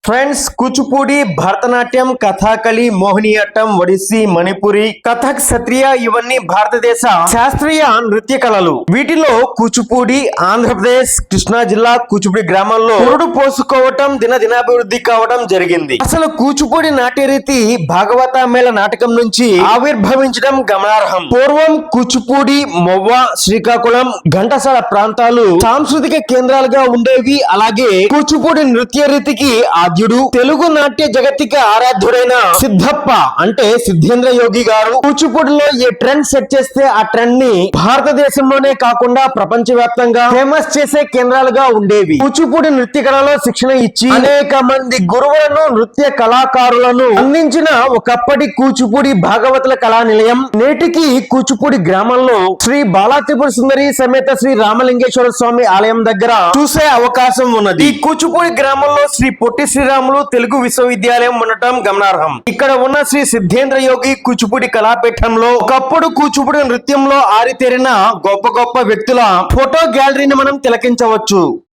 Friends, Kuchipudi, Bharatanatyam, Kathakali, Mohiniyattam, Odissi, Manipuri, Kathak, Sattriya ఇవన్నీ భారతదేశ శాస్త్రీయ నృత్య కళలు. వీటిలో కూచిపూడి ఆంధ్రప్రదేశ్ కృష్ణా జిల్లా కూచిపూడి గ్రామంలో పురుడు పోసుకోవటం దినాభివృద్ధి కావడం జరిగింది. అసలు కూచిపూడి నాట్య రీతి భాగవత మేళ నాటకం నుంచి ఆవిర్భవించడం గమనార్హం. పూర్వం కూచిపూడి, మొవ్వ, శ్రీకాకుళం, ఘంటసాల ప్రాంతాలు సాంస్కృతిక కేంద్రాలుగా ఉండేవి. అలాగే కూచిపూడి నృత్య రీతికి ఆద్యుడు, తెలుగు నాట్య జగత్తికి ఆరాధ్యుడైన సిద్ధప్ప అంటే సిద్ధేంద్ర యోగి గారు కూచిపూడిలో ఏ ట్రెండ్ సెట్ చేస్తే ఆ ట్రెండ్ ని భారతదేశంలోనే కాకుండా ప్రపంచవ్యాప్తంగా ఫేమస్ చేసే కేంద్రాలుగా ఉండేవి. కూచిపూడి నృత్య కళలో శిక్షణ ఇచ్చి అనేక మంది గురువులను, నృత్య కళాకారులను అందించిన ఒకప్పటి కూచిపూడి భాగవతుల కళా నిలయం నేటికి కూచిపూడి గ్రామంలో శ్రీ బాలా త్రిపుర సుందరి సమేత శ్రీ రామలింగేశ్వర స్వామి ఆలయం దగ్గర చూసే అవకాశం ఉన్నది. ఈ కూచిపూడి గ్రామంలో శ్రీ పొట్టి శ్రీరాములు తెలుగు విశ్వవిద్యాలయం ఉండటం గమనార్హం. ఇక్కడ ఉన్న శ్రీ సిద్ధేంద్ర యోగి కూచిపూడి కళాపీఠంలో ఒకప్పుడు కూచిపూడి నృత్యంలో ఆరితేరిన గొప్ప గొప్ప వ్యక్తుల ఫోటో గ్యాలరీని మనం తిలకించవచ్చు.